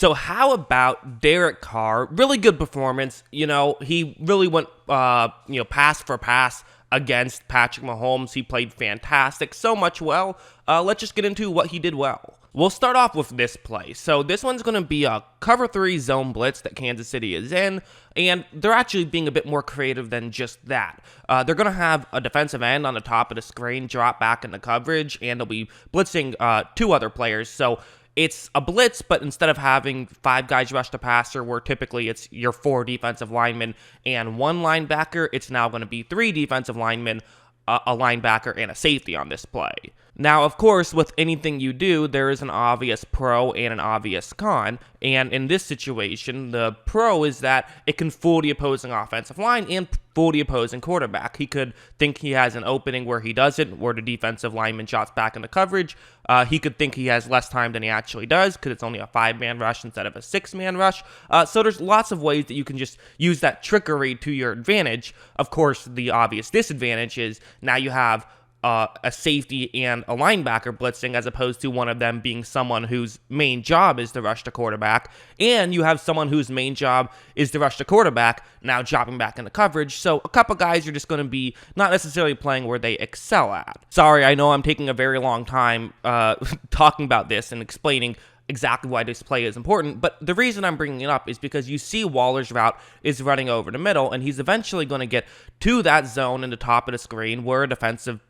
So how about Derek Carr? Really good performance. He really went, pass for pass against Patrick Mahomes. He played fantastic, so much well. Let's just get into what he did well. We'll start off with this play. So this one's going to be a cover 3 zone blitz that Kansas City is in, and they're actually being a bit more creative than just that. They're going to have a defensive end on the top of the screen drop back into coverage, and they'll be blitzing 2 other players. So it's a blitz, but instead of having 5 guys rush the passer, where typically it's your 4 defensive linemen and 1 linebacker, it's now going to be 3 defensive linemen, a linebacker, and a safety on this play. Now, of course, with anything you do, there is an obvious pro and an obvious con, and in this situation, the pro is that it can fool the opposing offensive line and fool the opposing quarterback. He could think he has an opening where he doesn't, where the defensive lineman drops back into coverage. He could think he has less time than he actually does because it's only a 5-man rush instead of a 6-man rush. So there's lots of ways that you can just use that trickery to your advantage. Of course, the obvious disadvantage is now you have a safety and a linebacker blitzing, as opposed to one of them being someone whose main job is to rush the quarterback, and you have someone whose main job is to rush the quarterback now dropping back into coverage. So a couple guys are just going to be not necessarily playing where they excel at. Sorry, I know I'm taking a very long time talking about this and explaining exactly why this play is important, but the reason I'm bringing it up is because you see Waller's route is running over the middle, and he's eventually going to get to that zone in the top of the screen where a defensive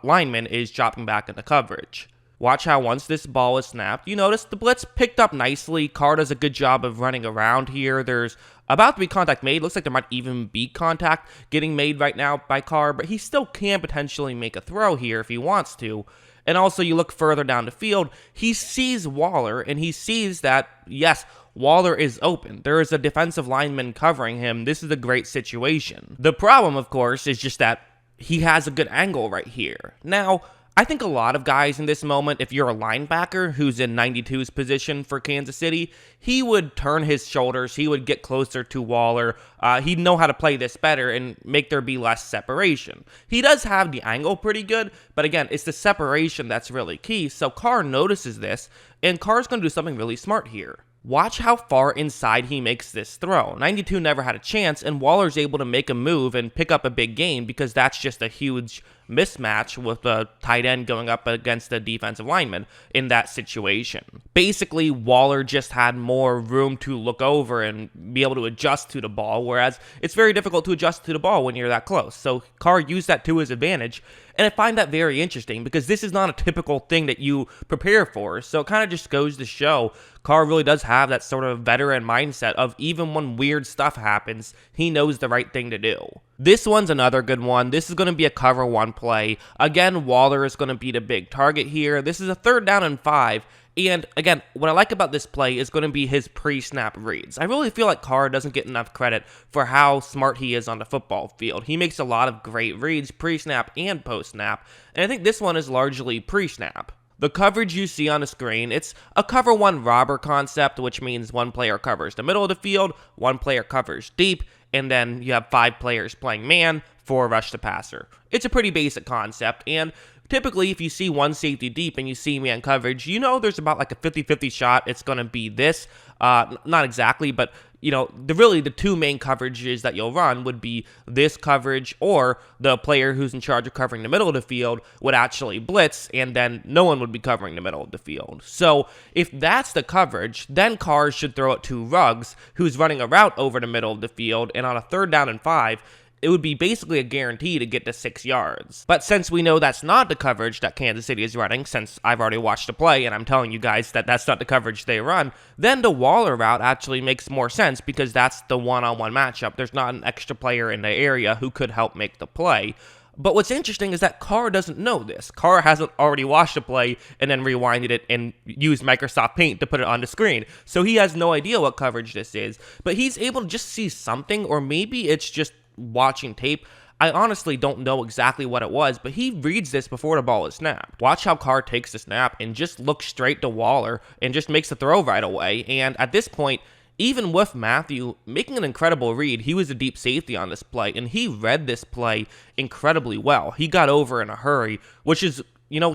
lineman is dropping back into coverage. Watch how once this ball is snapped, you notice the blitz picked up nicely. Carr does a good job of running around here. There's about to be contact made. Looks like there might even be contact getting made right now by Carr, but he still can potentially make a throw here if he wants to. And also, you look further down the field, he sees Waller, and he sees that, yes, Waller is open. There is a defensive lineman covering him. This is a great situation. The problem, of course, is just that he has a good angle right here. Now, I think a lot of guys in this moment, if you're a linebacker who's in 92's position for Kansas City, he would turn his shoulders, he would get closer to Waller, he'd know how to play this better and make there be less separation. He does have the angle pretty good, but again, it's the separation that's really key, so Carr notices this, and Carr's going to do something really smart here. Watch how far inside he makes this throw. 92 never had a chance, and Waller's able to make a move and pick up a big gain because that's just a huge mismatch with the tight end going up against the defensive lineman in that situation. Basically, Waller just had more room to look over and be able to adjust to the ball, whereas it's very difficult to adjust to the ball when you're that close. So Carr used that to his advantage, and I find that very interesting because this is not a typical thing that you prepare for. So it kind of just goes to show Carr really does have that sort of veteran mindset of even when weird stuff happens, he knows the right thing to do. This one's another good one. This is going to be a cover 1 play. Again, Waller is going to be the big target here. This is a 3rd down and 5. And again, what I like about this play is going to be his pre-snap reads. I really feel like Carr doesn't get enough credit for how smart he is on the football field. He makes a lot of great reads pre-snap and post-snap, and I think this one is largely pre-snap. The coverage you see on the screen, it's a cover 1 robber concept, which means 1 player covers the middle of the field, 1 player covers deep, and then you have 5 players playing man, 4 rush the passer. It's a pretty basic concept, and typically if you see 1 safety deep and you see man coverage, you know there's about like a 50-50 shot it's going to be this. Not exactly, but the 2 main coverages that you'll run would be this coverage, or the player who's in charge of covering the middle of the field would actually blitz, and then no one would be covering the middle of the field. So if that's the coverage, then Carr should throw it to Ruggs, who's running a route over the middle of the field, and on a 3rd down and 5, it would be basically a guarantee to get to 6 yards. But since we know that's not the coverage that Kansas City is running, since I've already watched the play and I'm telling you guys that that's not the coverage they run, then the Waller route actually makes more sense because that's the one-on-one matchup. There's not an extra player in the area who could help make the play. But what's interesting is that Carr doesn't know this. Carr hasn't already watched the play and then rewinded it and used Microsoft Paint to put it on the screen. So he has no idea what coverage this is. But he's able to just see something, or maybe it's just watching tape. I honestly don't know exactly what it was, but he reads this before the ball is snapped. Watch how Carr takes the snap and just looks straight to Waller and just makes the throw right away. And at this point, even with Matthew making an incredible read, he was a deep safety on this play, and he read this play incredibly well. He got over in a hurry, which is,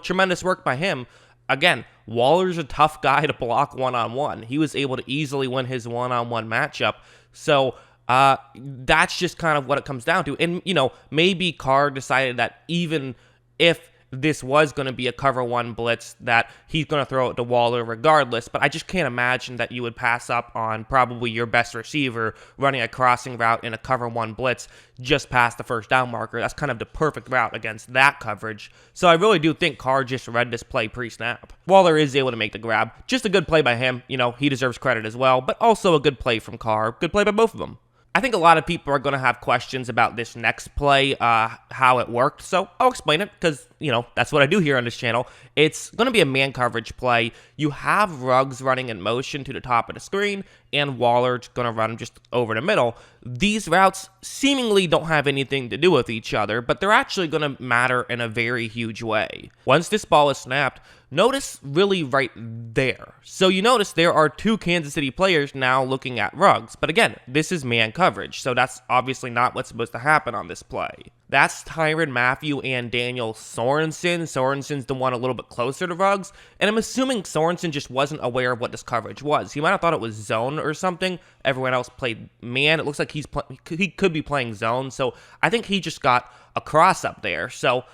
tremendous work by him. again, Waller's a tough guy to block one-on-one. He was able to easily win his one-on-one matchup. So that's just kind of what it comes down to. And, maybe Carr decided that even if this was going to be a cover one blitz, that he's going to throw it to Waller regardless, but I just can't imagine that you would pass up on probably your best receiver running a crossing route in a cover one blitz just past the first down marker. That's kind of the perfect route against that coverage. So I really do think Carr just read this play pre-snap. Waller is able to make the grab. Just a good play by him. He deserves credit as well, but also a good play from Carr. Good play by both of them. I think a lot of people are going to have questions about this next play, how it worked, so I'll explain it because, that's what I do here on this channel. It's going to be a man coverage play. You have Ruggs running in motion to the top of the screen, and Waller's going to run just over the middle. These routes seemingly don't have anything to do with each other, but they're actually going to matter in a very huge way. Once this ball is snapped, notice really right there. So you notice there are two Kansas City players now looking at Ruggs. But again, this is man coverage, so that's obviously not what's supposed to happen on this play. That's Tyrann Mathieu and Daniel Sorensen. Sorensen's the one a little bit closer to Ruggs, and I'm assuming Sorensen just wasn't aware of what this coverage was. He might have thought it was zone or something. Everyone else played man. It looks like he could be playing zone, so I think he just got a cross up there. So,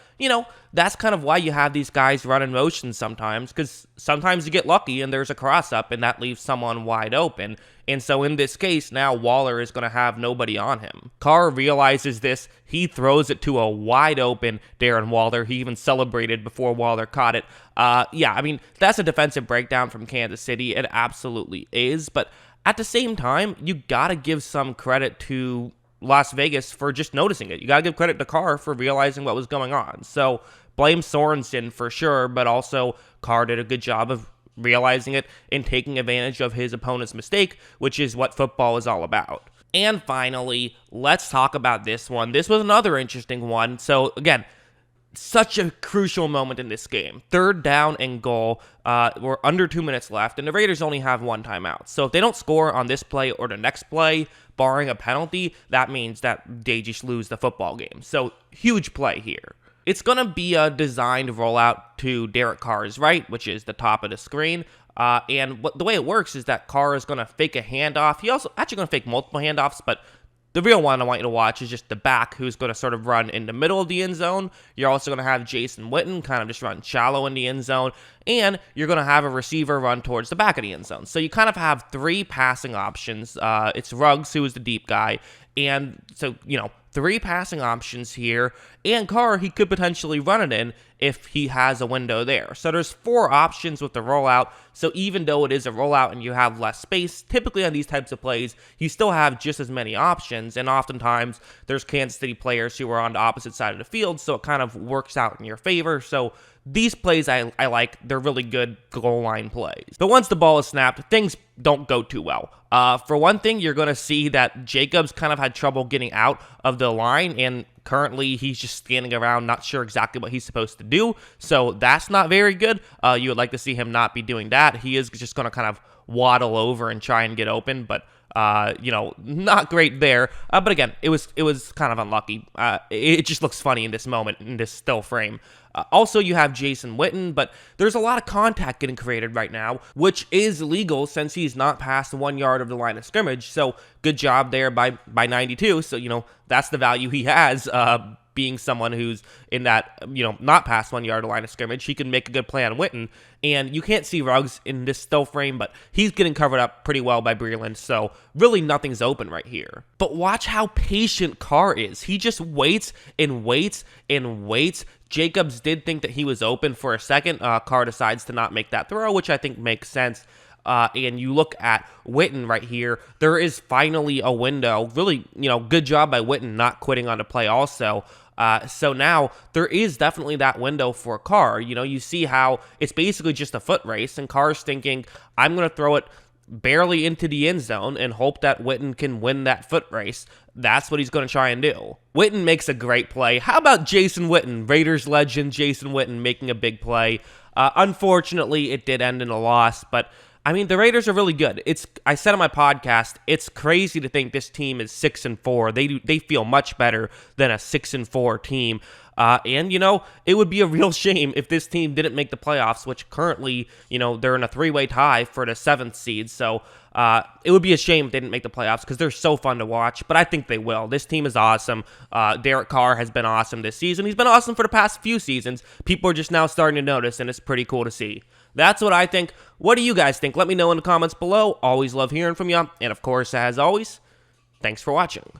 that's kind of why you have these guys run in motion sometimes, because sometimes you get lucky and there's a cross up and that leaves someone wide open. And so in this case, now Waller is going to have nobody on him. Carr realizes this. He throws it to a wide open Darren Waller. He even celebrated before Waller caught it. That's a defensive breakdown from Kansas City. It absolutely is. But at the same time, you got to give some credit to Las Vegas for just noticing it. You got to give credit to Carr for realizing what was going on. So blame Sorensen for sure, but also Carr did a good job of realizing it and taking advantage of his opponent's mistake, which is what football is all about. And finally, let's talk about this one. This was another interesting one. So again, such a crucial moment in this game. 3rd down and goal. We're under 2 minutes left, and the Raiders only have one timeout. So if they don't score on this play or the next play, barring a penalty, that means that they just lose the football game. So huge play here. It's going to be a designed rollout to Derek Carr's right, which is the top of the screen. The way it works is that Carr is going to fake a handoff. He also actually going to fake multiple handoffs, but the real one I want you to watch is just the back, who's going to sort of run in the middle of the end zone. You're also going to have Jason Witten kind of just run shallow in the end zone, and you're going to have a receiver run towards the back of the end zone. So you kind of have 3 passing options. It's Ruggs, who is the deep guy, and so, 3 passing options here, and Carr, he could potentially run it in if he has a window there. So there's 4 options with the rollout, so even though it is a rollout and you have less space, typically on these types of plays, you still have just as many options, and oftentimes there's Kansas City players who are on the opposite side of the field, so it kind of works out in your favor. So these plays I like. They're really good goal line plays. But once the ball is snapped, things don't go too well. For one thing, you're going to see that Jacobs kind of had trouble getting out of the line, and currently he's just standing around, not sure exactly what he's supposed to do. So that's not very good. You would like to see him not be doing that. He is just going to kind of waddle over and try and get open, but not great there. But again, it was kind of unlucky. It just looks funny in this moment, in this still frame. Also, you have Jason Whitten, but there's a lot of contact getting created right now, which is legal since he's not past 1 yard of the line of scrimmage. So good job there by 92. So, that's the value he has, being someone who's in that, not past 1 yard of the line of scrimmage. He can make a good play on Whitten. And you can't see Ruggs in this still frame, but he's getting covered up pretty well by Breeland. So really nothing's open right here. But watch how patient Carr is. He just waits and waits and waits. Jacobs did think that he was open for a second. Carr decides to not make that throw, which I think makes sense. And you look at Whitten right here, there is finally a window. Really, good job by Whitten not quitting on the play also. So now there is definitely that window for Carr. You see how it's basically just a foot race, and Carr's thinking, I'm going to throw it barely into the end zone and hope that Whitten can win that foot race. That's what he's going to try and do. Whitten makes a great play. How about Jason Witten, Raiders legend Jason Witten making a big play? Unfortunately, it did end in a loss, but the Raiders are really good. I said on my podcast, it's crazy to think this team is 6-4. They feel much better than a 6-4 team. And, it would be a real shame if this team didn't make the playoffs, which currently, they're in a three-way tie for the 7th seed. So it would be a shame if they didn't make the playoffs because they're so fun to watch, but I think they will. This team is awesome. Derek Carr has been awesome this season. He's been awesome for the past few seasons. People are just now starting to notice, and it's pretty cool to see. That's what I think. What do you guys think? Let me know in the comments below. Always love hearing from you. And of course, as always, thanks for watching.